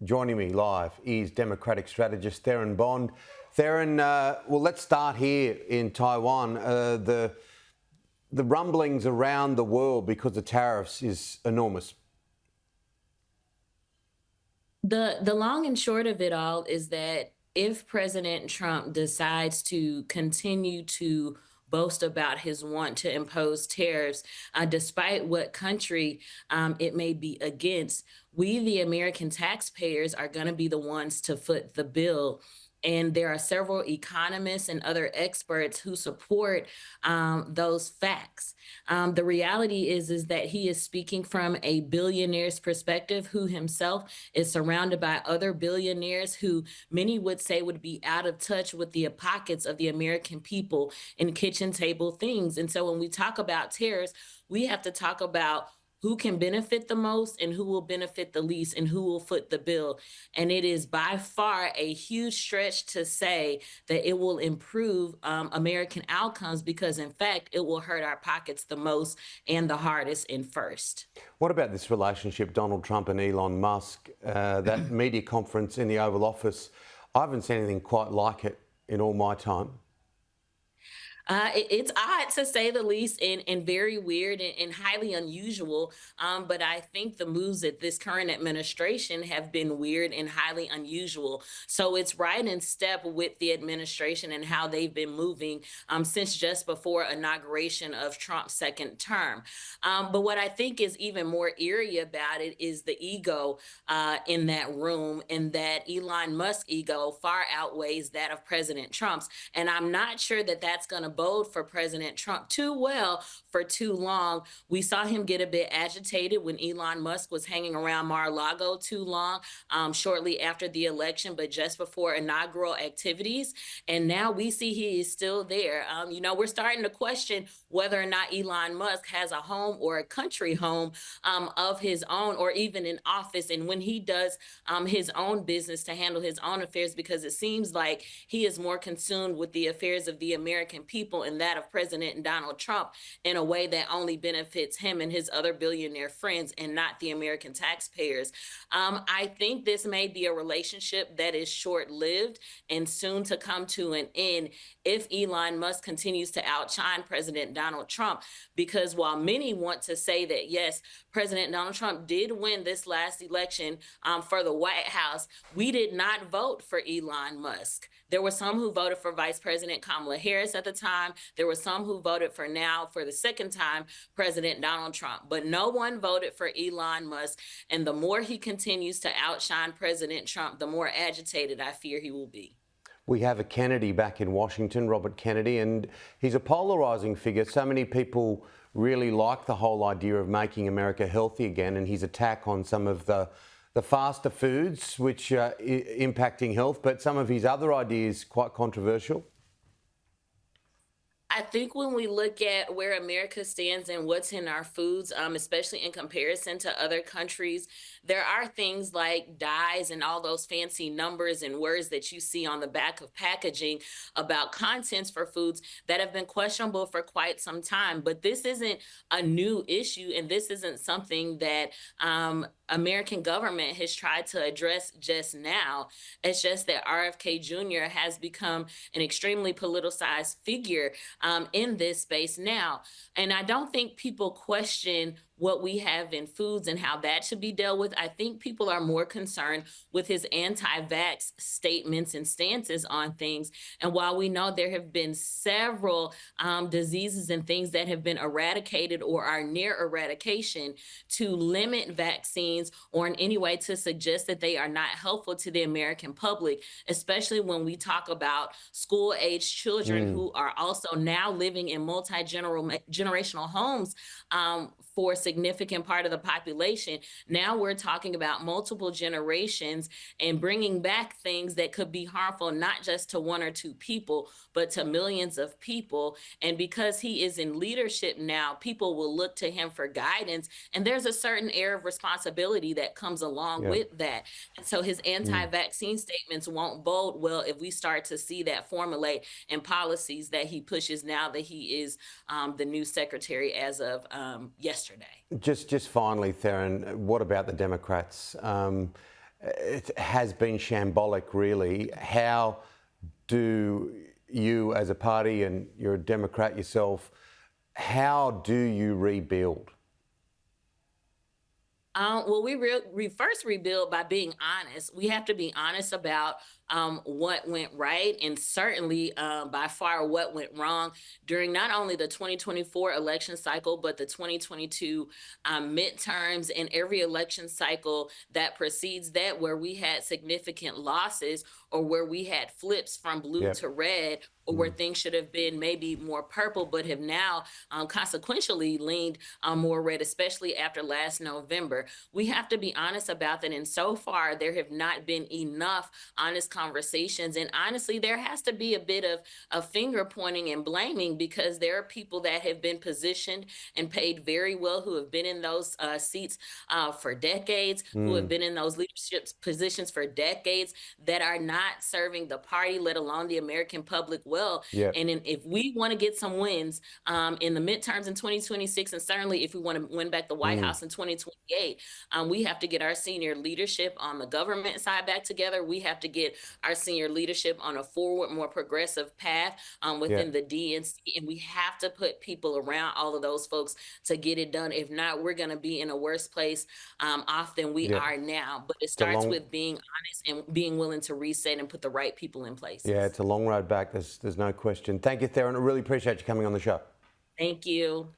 Joining me live is Democratic Strategist Theryn Bond. Theryn, well, let's start here in Taiwan. The rumblings around the world because of tariffs is enormous. The long and short of it all is that if President Trump decides to continue to boast about his want to impose tariffs, despite what country it may be against, we, the American taxpayers, are going to be the ones to foot the bill. And there are several economists and other experts who support those facts. The reality is that he is speaking from a billionaire's perspective, who himself is surrounded by other billionaires who many would say would be out of touch with the pockets of the American people in kitchen table things. And so when we talk about tariffs, we have to talk about who can benefit the most and who will benefit the least and who will foot the bill. And it is by far a huge stretch to say that it will improve American outcomes, because in fact, it will hurt our pockets the most and the hardest and first. What about this relationship, Donald Trump and Elon Musk, that media conference in the Oval Office? I haven't seen anything quite like it in all my time. It's odd, to say the least, and very weird and highly unusual. But I think the moves at this current administration have been weird and highly unusual. So it's right in step with the administration and how they've been moving since just before inauguration of Trump's second term. But what I think is even more eerie about it is the ego in that room, and that Elon Musk ego far outweighs that of President Trump's. And I'm not sure that that's going to bode for President Trump too well for too long. We saw him get a bit agitated when Elon Musk was hanging around Mar-a-Lago too long, shortly after the election, but just before inaugural activities. And now we see he is still there. We're starting to question whether or not Elon Musk has a home or a country home of his own, or even an office, and when he does his own business to handle his own affairs, because it seems like he is more consumed with the affairs of the American people and that of President Donald Trump in a way that only benefits him and his other billionaire friends and not the American taxpayers. I think this may be a relationship that is short-lived and soon to come to an end if Elon Musk continues to outshine President Donald Trump. Because while many want to say that, yes, President Donald Trump did win this last election for the White House, we did not vote for Elon Musk. There were some who voted for Vice President Kamala Harris at the time. There were some who voted for the second time, President Donald Trump. But no one voted for Elon Musk. And the more he continues to outshine President Trump, the more agitated I fear he will be. We have a Kennedy back in Washington, Robert Kennedy, and he's a polarising figure. So many people really like the whole idea of making America healthy again, and his attack on some of the faster foods, which are impacting health, but some of his other ideas quite controversial. I think when we look at where America stands and what's in our foods, especially in comparison to other countries, there are things like dyes and all those fancy numbers and words that you see on the back of packaging about contents for foods that have been questionable for quite some time. But this isn't a new issue, and this isn't something that American government has tried to address just now. It's just that RFK Jr. has become an extremely politicized figure in this space now. And I don't think people question what we have in foods and how that should be dealt with. I think people are more concerned with his anti-vax statements and stances on things. And while we know there have been several diseases and things that have been eradicated or are near eradication, to limit vaccines or in any way to suggest that they are not helpful to the American public, especially when we talk about school-age children who are also now living in multi-generational homes for a significant part of the population. Now we're talking about multiple generations and bringing back things that could be harmful, not just to one or two people, but to millions of people. And because he is in leadership now, people will look to him for guidance. And there's a certain air of responsibility that comes along with that. And so his anti-vaccine statements won't bode well if we start to see that formulate in policies that he pushes now that he is the new secretary as of yesterday. Just finally, Theryn, what about the Democrats? it has been shambolic, really. How do you, as a party, and you're a Democrat yourself, how do you rebuild? Well, we first rebuild by being honest. We have to be honest about what went right, and certainly by far what went wrong during not only the 2024 election cycle, but the 2022 midterms and every election cycle that precedes that, where we had significant losses or where we had flips from blue Yep. to red, or where things should have been maybe more purple, but have now consequentially leaned more red, especially after last November. We have to be honest about that. And so far, there have not been enough honest conversations. And honestly, there has to be a bit of finger pointing and blaming, because there are people that have been positioned and paid very well, who have been in those seats for decades, who have been in those leadership positions for decades, that are not serving the party, let alone the American public well. Yep. And if we want to get some wins in the midterms in 2026, and certainly if we want to win back the White House in 2028, we have to get our senior leadership on the government side back together. We have to get our senior leadership on a forward, more progressive path within Yep. the DNC. And we have to put people around all of those folks to get it done. If not, we're going to be in a worse place off than we Yep. are now. But it It's a starts long, with being honest and being willing to reset and put the right people in yeah, places. it's a long road back. There's no question. Thank you, Theryn. I really appreciate you coming on the show. Thank you.